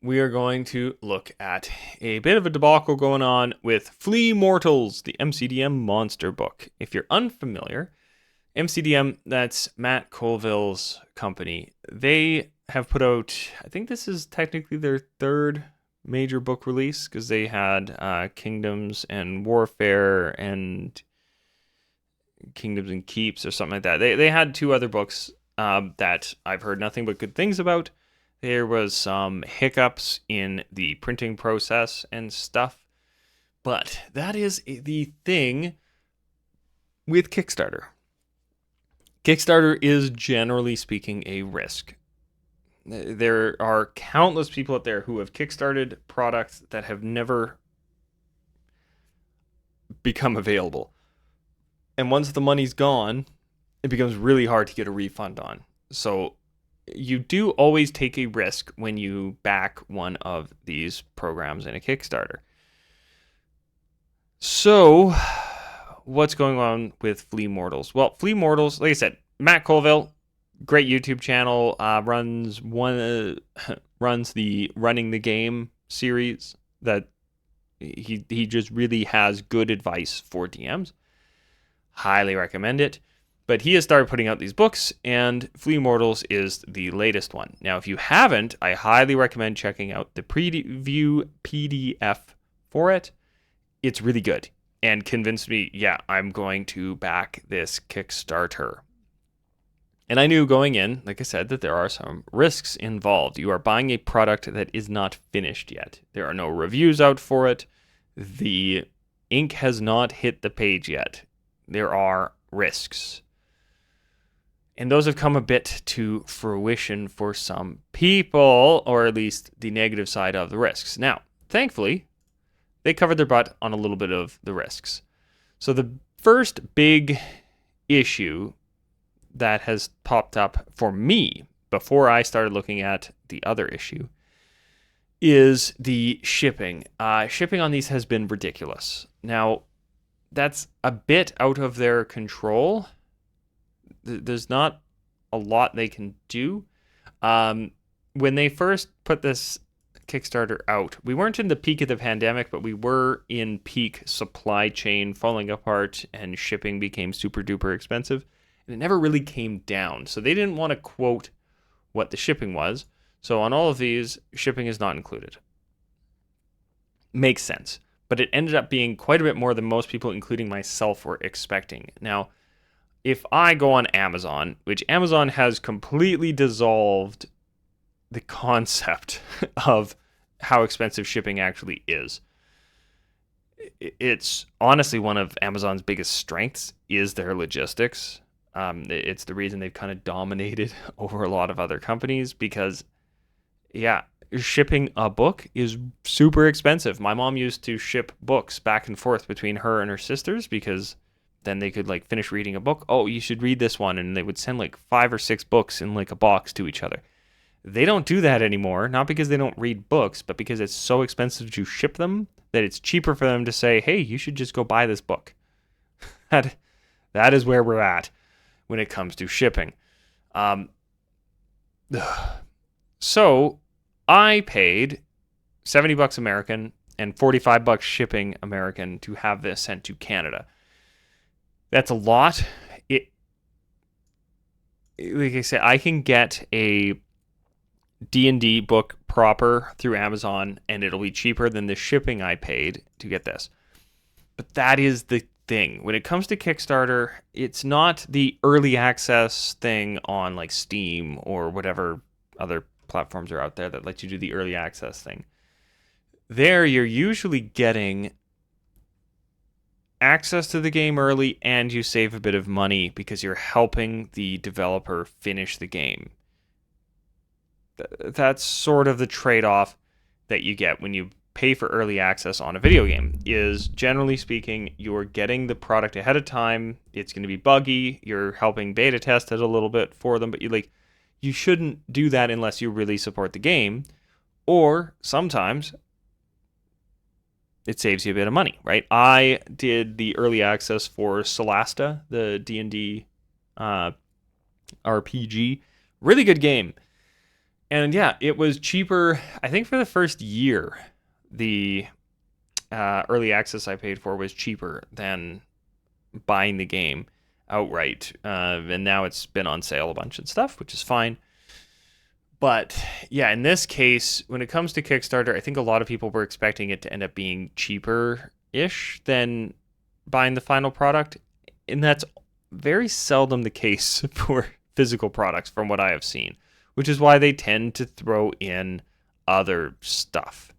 we are going to look at a bit of a debacle going on with Flea Mortals, the MCDM monster book. If you're unfamiliar, MCDM, that's Matt Colville's company. They have put out, I think this is technically their third major book release, because they had Kingdoms and Warfare and Kingdoms and Keeps or something like that. They had two other books that I've heard nothing but good things about. There was some hiccups in the printing process and stuff. But that is the thing with Kickstarter. Kickstarter is, generally speaking, a risk. There are countless people out there who have kickstarted products that have never become available. And once the money's gone, it becomes really hard to get a refund on. So you do always take a risk when you back one of these programs in a Kickstarter. So what's going on with Flea Mortals? Well, Flea Mortals, like I said, Matt Colville, great YouTube channel, runs the Running the Game series that he just really has good advice for DMs. Highly recommend it. But he has started putting out these books, and Flea Mortals is the latest one. Now, if you haven't, I highly recommend checking out the preview PDF for it. It's really good and convinced me, yeah, I'm going to back this Kickstarter. And I knew going in, like I said, that there are some risks involved. You are buying a product that is not finished yet. There are no reviews out for it. The ink has not hit the page yet. There are risks. And those have come a bit to fruition for some people, or at least the negative side of the risks. Now, thankfully, they covered their butt on a little bit of the risks. So the first big issue that has popped up for me before I started looking at the other issue is the shipping. Shipping on these has been ridiculous. Now, that's a bit out of their control. There's not a lot they can do. When they first put this Kickstarter out, we weren't in the peak of the pandemic, but we were in peak supply chain falling apart, and shipping became super duper expensive, and it never really came down. So they didn't want to quote what the shipping was. So on all of these, shipping is not included. Makes sense. But it ended up being quite a bit more than most people, including myself, were expecting. Now, if I go on Amazon, which Amazon has completely dissolved the concept of how expensive shipping actually is. It's honestly one of Amazon's biggest strengths is their logistics. It's the reason they've kind of dominated over a lot of other companies because, yeah, shipping a book is super expensive. My mom used to ship books back and forth between her and her sisters because then they could like finish reading a book. Oh, you should read this one. And they would send like 5 or 6 books in like a box to each other. They don't do that anymore, not because they don't read books, but because it's so expensive to ship them that it's cheaper for them to say, hey, you should just go buy this book. That is where we're at when it comes to shipping. So I paid $70 American and $45 shipping American to have this sent to Canada. That's a lot. Like I said, I can get a D&D book proper through Amazon, and it'll be cheaper than the shipping I paid to get this. But that is the thing. When it comes to Kickstarter, it's not the early access thing on like Steam or whatever other platforms are out there that let you do the early access thing. There, you're usually getting access to the game early, and you save a bit of money because you're helping the developer finish the game. That's sort of the trade-off that you get when you pay for early access on a video game, is generally speaking, you're getting the product ahead of time. It's going to be buggy. You're helping beta test it a little bit for them, but you shouldn't do that unless you really support the game. Or sometimes it saves you a bit of money, right? I did the early access for Solasta, the D&D RPG. Really good game. And yeah, it was cheaper. I think for the first year, the early access I paid for was cheaper than buying the game outright. And now it's been on sale a bunch and stuff, which is fine. But yeah, in this case, when it comes to Kickstarter, I think a lot of people were expecting it to end up being cheaper-ish than buying the final product. And that's very seldom the case for physical products from what I have seen, which is why they tend to throw in other stuff,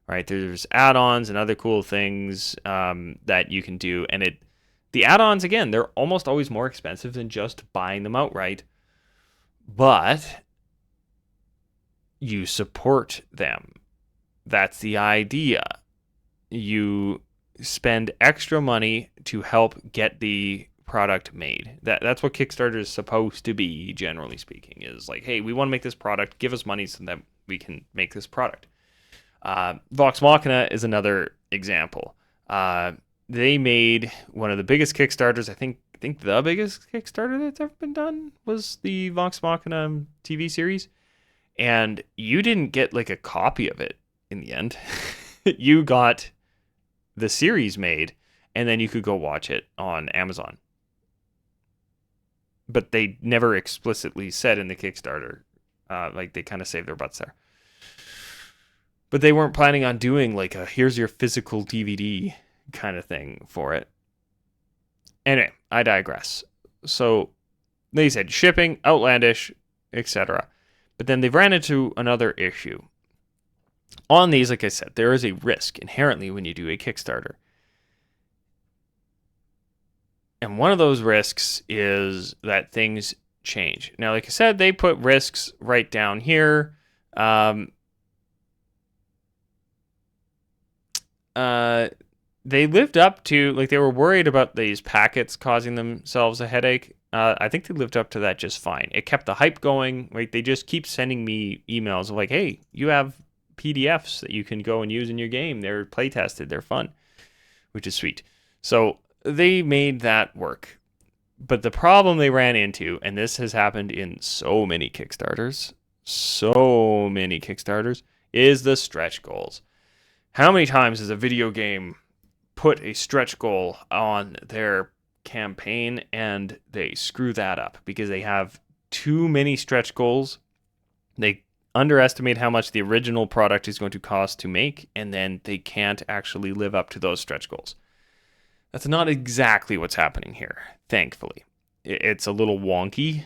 right? There's add-ons and other cool things that you can do. And the add-ons, again, they're almost always more expensive than just buying them outright. But you support them. That's the idea. You spend extra money to help get the product made. That's what Kickstarter is supposed to be, generally speaking, is like, hey, we want to make this product, give us money so that we can make this product. Vox Machina is another example. They made one of the biggest Kickstarters, I think the biggest Kickstarter that's ever been done was the Vox Machina TV series. And you didn't get like a copy of it in the end. You got the series made, and then you could go watch it on Amazon. But they never explicitly said in the Kickstarter, like they kind of saved their butts there. But they weren't planning on doing like a here's your physical DVD kind of thing for it. Anyway, I digress. So they said shipping, outlandish, etc. But then they've ran into another issue. On these, like I said, there is a risk inherently when you do a Kickstarter. And one of those risks is that things change. Now, like I said, they put risks right down here. They lived up to, like, they were worried about these packets causing themselves a headache. I think they lived up to that just fine. It kept the hype going. Like, they just keep sending me emails of like, hey, you have PDFs that you can go and use in your game. They're play tested. They're fun, which is sweet. So they made that work. But the problem they ran into, and this has happened in so many Kickstarters, is the stretch goals. How many times has a video game put a stretch goal on their campaign and they screw that up because they have too many stretch goals? They underestimate how much the original product is going to cost to make, and then they can't actually live up to those stretch goals. That's not exactly what's happening here, thankfully. It's a little wonky,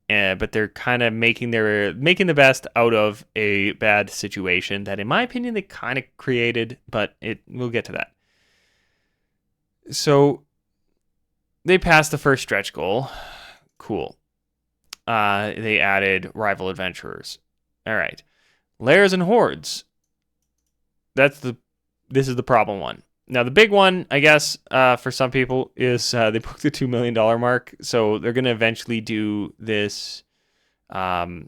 but they're kind of making the best out of a bad situation that, in my opinion, they kind of created, but we'll get to that. So they passed the first stretch goal. Cool. They added rival adventurers. All right. Lairs and hordes. This is the problem one. Now, the big one, I guess, for some people is they broke the $2 million mark. So they're going to eventually do this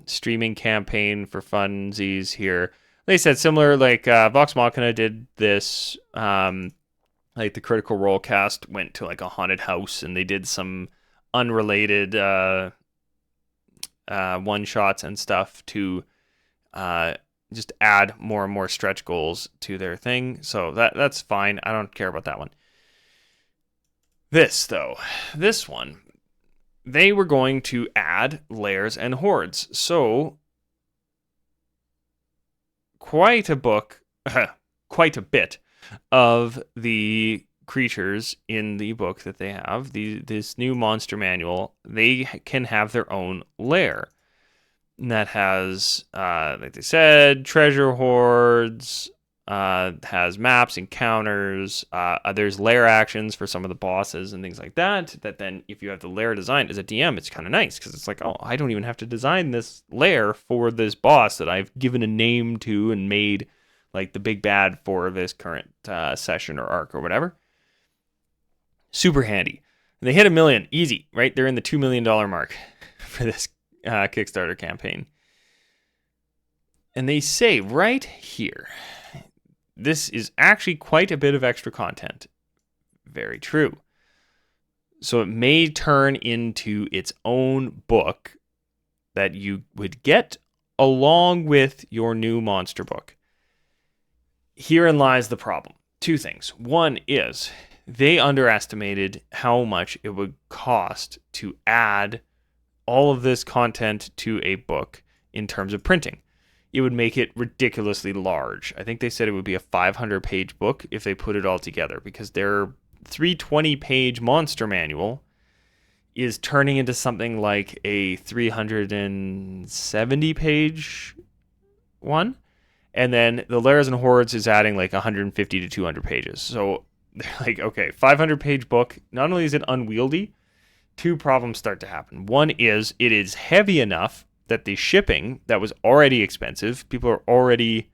streaming campaign for funsies here. They said similar, like Vox Machina did this, like the Critical Role cast went to like a haunted house and they did some unrelated one-shots and stuff to just add more and more stretch goals to their thing. So that's fine. I don't care about that one. This one, they were going to add lairs and hordes. So quite a bit of the creatures in the book that they have, this new monster manual, they can have their own lair. And that has, like they said, treasure hordes, has maps, encounters, there's lair actions for some of the bosses and things like that. That then, if you have the lair designed as a DM, it's kind of nice because it's like, oh, I don't even have to design this lair for this boss that I've given a name to and made like the big bad for this current session or arc or whatever. Super handy. And they hit 1 million, easy, right? They're in the $2 million mark for this Kickstarter campaign. And they say right here, this is actually quite a bit of extra content. Very true. So it may turn into its own book that you would get along with your new monster book. Herein lies the problem. Two things. One is they underestimated how much it would cost to add all of this content to a book in terms of printing. It would make it ridiculously large. I think they said it would be a 500-page book if they put it all together, because their 320-page monster manual is turning into something like a 370-page one. And then the Layers and Hordes is adding like 150 to 200 pages. So they're like, okay, 500-page book. Not only is it unwieldy, two problems start to happen. One is it is heavy enough that the shipping that was already expensive, people are already,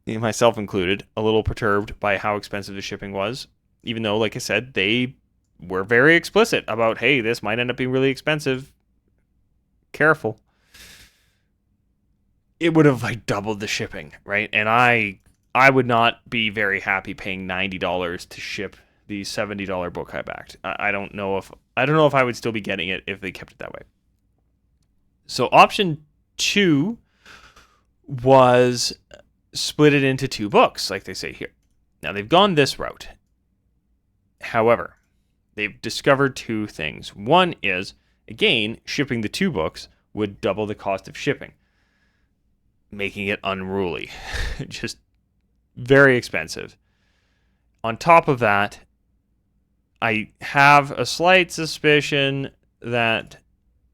myself included, a little perturbed by how expensive the shipping was, even though, like I said, they were very explicit about, hey, this might end up being really expensive. Careful. It would have like doubled the shipping, right? And I would not be very happy paying $90 to ship the $70 book I backed. I don't know if I would still be getting it if they kept it that way. So option 2 was split it into 2 books, like they say here. Now they've gone this route. However, they've discovered 2 things. One is, again, shipping the 2 books would double the cost of shipping, making it unruly. Just very expensive. On top of that, I have a slight suspicion that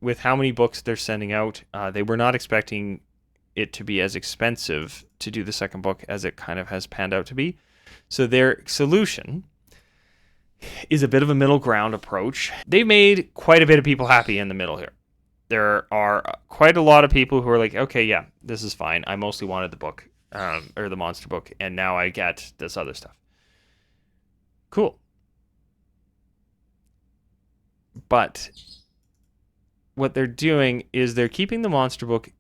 with how many books they're sending out, they were not expecting it to be as expensive to do the second book as it kind of has panned out to be. So their solution is a bit of a middle ground approach. They made quite a bit of people happy in the middle here. There are quite a lot of people who are like, okay, yeah, this is fine. I mostly wanted the book, or the monster book, and now I get this other stuff. Cool. But what they're doing is they're keeping the monster book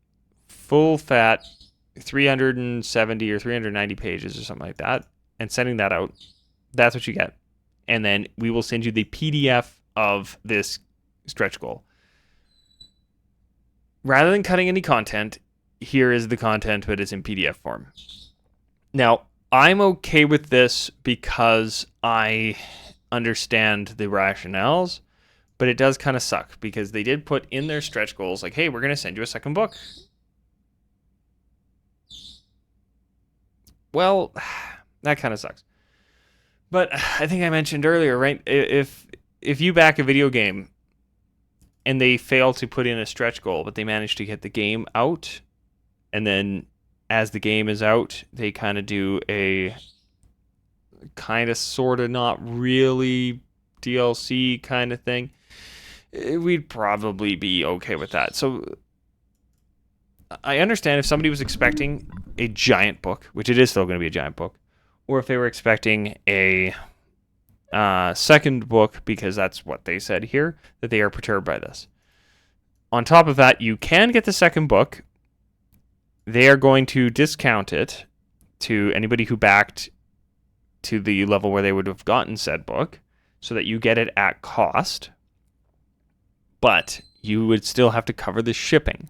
full fat 370 or 390 pages or something like that and sending that out. That's what you get. And then we will send you the PDF of this stretch goal. Rather than cutting any content, here is the content, but it's in PDF form. Now, I'm okay with this because I understand the rationales, but it does kind of suck because they did put in their stretch goals like, hey, we're going to send you a second book. Well, that kind of sucks. But I think I mentioned earlier, right? If you back a video game and they fail to put in a stretch goal, but they manage to get the game out, and then as the game is out, they kind of do a kind of sort of not really DLC kind of thing, we'd probably be okay with that. So I understand if somebody was expecting a giant book, which it is still going to be a giant book, or if they were expecting a second book, because that's what they said here, that they are perturbed by this. On top of that, you can get the second book. They are going to discount it to anybody who backed to the level where they would have gotten said book, so that you get it at cost, but you would still have to cover the shipping.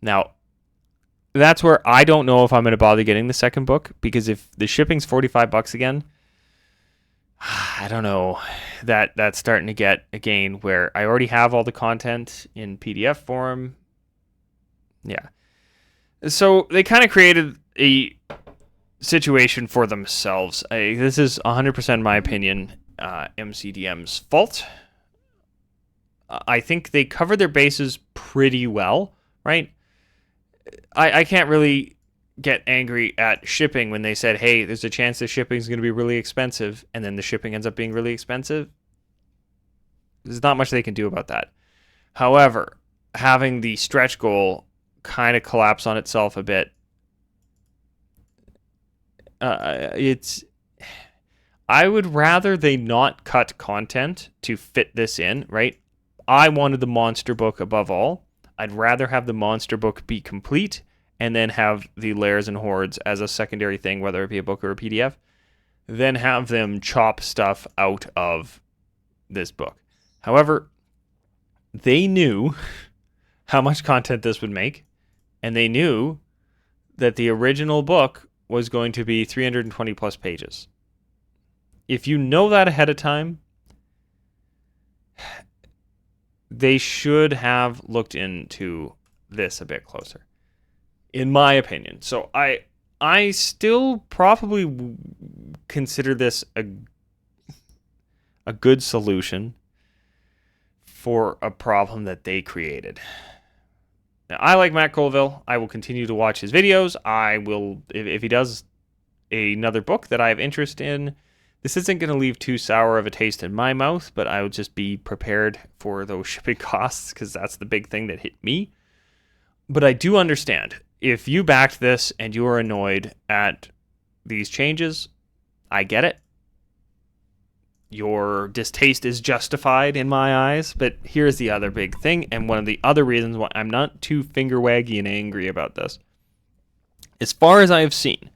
Now, that's where I don't know if I'm going to bother getting the second book, because if the shipping's $45 again, I don't know. That's starting to get, again, where I already have all the content in PDF form. Yeah. So they kind of created a situation for themselves. This is 100% my opinion, MCDM's fault. I think they covered their bases pretty well, right? I can't really get angry at shipping when they said, hey, there's a chance the shipping is going to be really expensive, and then the shipping ends up being really expensive. There's not much they can do about that. However, having the stretch goal kind of collapse on itself a bit, I would rather they not cut content to fit this in, right? I wanted the monster book above all. I'd rather have the monster book be complete and then have the Layers and Hordes as a secondary thing, whether it be a book or a PDF, then have them chop stuff out of this book. However, they knew how much content this would make, And they knew that the original book was going to be 320 plus pages. If you know that ahead of time, they should have looked into this a bit closer, in my opinion. So I still probably consider this a good solution for a problem that they created. Now, I like Matt Colville. I will continue to watch his videos. I will, if he does another book that I have interest in, this isn't going to leave too sour of a taste in my mouth, but I will just be prepared for those shipping costs, because that's the big thing that hit me. But I do understand, if you backed this and you are annoyed at these changes, I get it. Your distaste is justified in my eyes, but here's the other big thing, and one of the other reasons why I'm not too finger waggy and angry about this. As far as I have seen,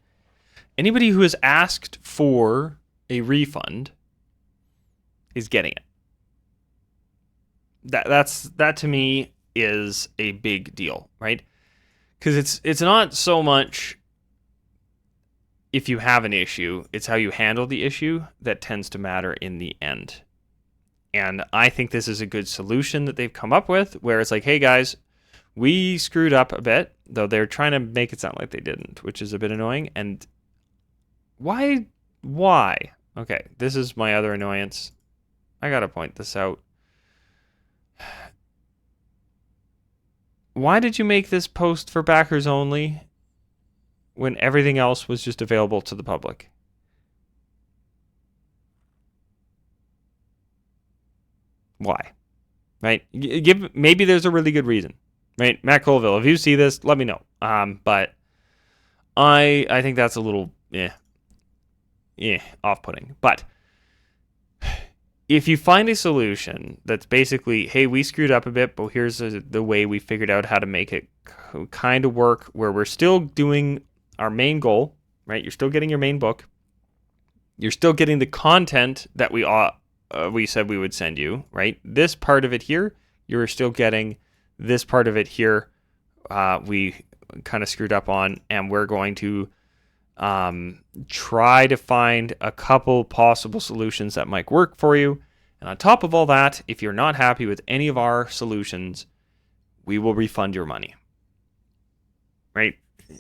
anybody who has asked for a refund is getting it. That to me is a big deal, right? Because it's not so much if you have an issue, it's how you handle the issue that tends to matter in the end. And I think this is a good solution that they've come up with, where it's like, hey guys, we screwed up a bit, though they're trying to make it sound like they didn't, which is a bit annoying. And why? Okay, this is my other annoyance. I gotta point this out. Why did you make this post for backers only when everything else was just available to the public? Why? Right? Maybe there's a really good reason. Right? Matt Colville, if you see this, let me know. But I think that's a little off-putting. But if you find a solution that's basically, hey, we screwed up a bit, but here's the way we figured out how to make it kind of work, where we're still doing our main goal, right? You're still getting your main book. You're still getting the content that we said we would send you, right? This part of it here, you're still getting. This part of it here, we kind of screwed up on, and we're going to try to find a couple possible solutions that might work for you. And on top of all that, if you're not happy with any of our solutions, we will refund your money. Right?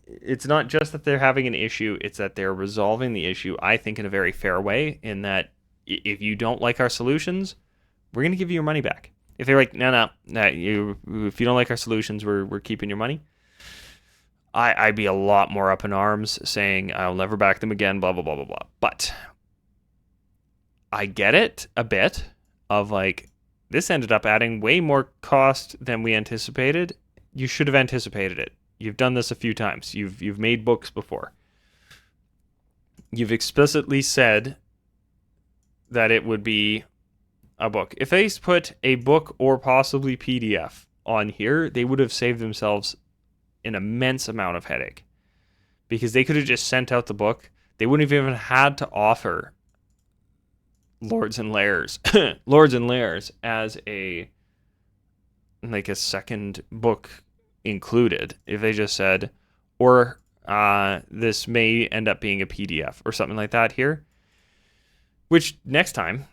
It's not just that they're having an issue, it's that they're resolving the issue, I think, in a very fair way, in that if you don't like our solutions, we're going to give you your money back. If they're like, no, if you don't like our solutions, we're keeping your money, I'd be a lot more up in arms, saying I'll never back them again, blah, blah, blah, blah, blah. But I get it a bit of like, this ended up adding way more cost than we anticipated. You should have anticipated it. You've done this a few times. You've made books before. You've explicitly said that it would be a book. If they put a book or possibly PDF on here, they would have saved themselves an immense amount of headache, because they could have just sent out the book. They wouldn't have even had to offer Lords and Lairs as a second book included, if they just said, or this may end up being a PDF or something like that here, which next time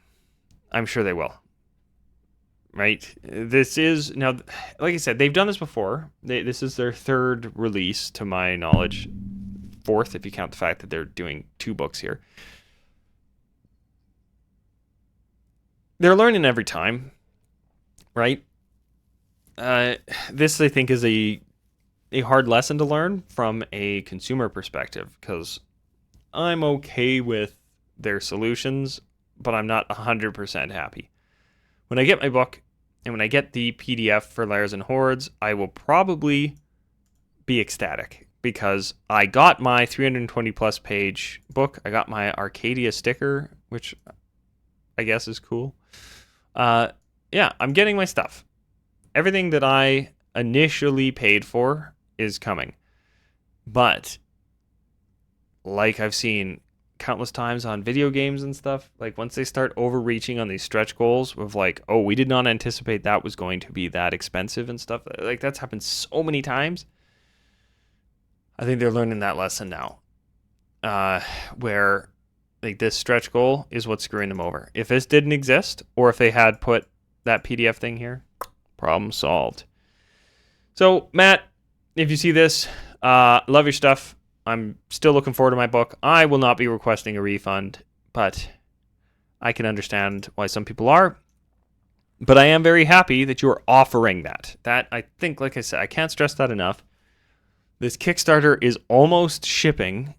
I'm sure they will. Right? This is, now, like I said, they've done this before. This is their third release, to my knowledge. Fourth, if you count the fact that they're doing 2 books here. They're learning every time, right? This, I think, is a hard lesson to learn from a consumer perspective, because I'm okay with their solutions, but I'm not 100% happy. When I get my book and when I get the PDF for Lairs and Hordes, I will probably be ecstatic, because I got my 320 plus page book. I got my Arcadia sticker, which I guess is cool. Yeah, I'm getting my stuff. Everything that I initially paid for is coming. But like I've seen countless times on video games and stuff, like once they start overreaching on these stretch goals of like, oh, we did not anticipate that was going to be that expensive and stuff, like that's happened so many times. I think they're learning that lesson now, where like this stretch goal is what's screwing them over. If this didn't exist, or if they had put that PDF thing here, problem solved. So, Matt, if you see this, love your stuff. I'm still looking forward to my book. I will not be requesting a refund, but I can understand why some people are. But I am very happy that you're offering that. That, I think, like I said, I can't stress that enough. This Kickstarter is almost shipping,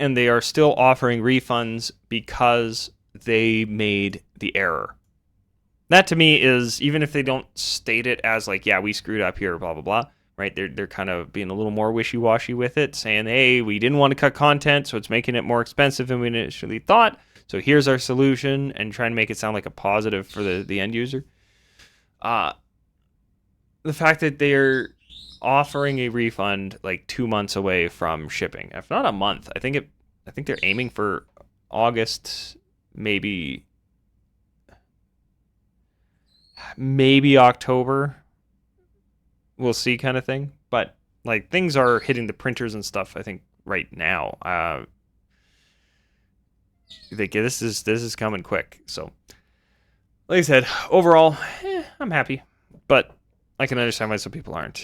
and they are still offering refunds because they made the error. That to me is, even if they don't state it as like, yeah, we screwed up here, blah, blah, blah, right? They're kind of being a little more wishy-washy with it, saying, hey, we didn't want to cut content, so it's making it more expensive than we initially thought. So here's our solution, and trying to make it sound like a positive for the end user. The fact that they're offering a refund like 2 months away from shipping, if not a month, I think they're aiming for August, maybe October. We'll see, kind of thing. But like things are hitting the printers and stuff, I think, right now. I think this is coming quick. So, like I said, overall, I'm happy, but I can understand why some people aren't.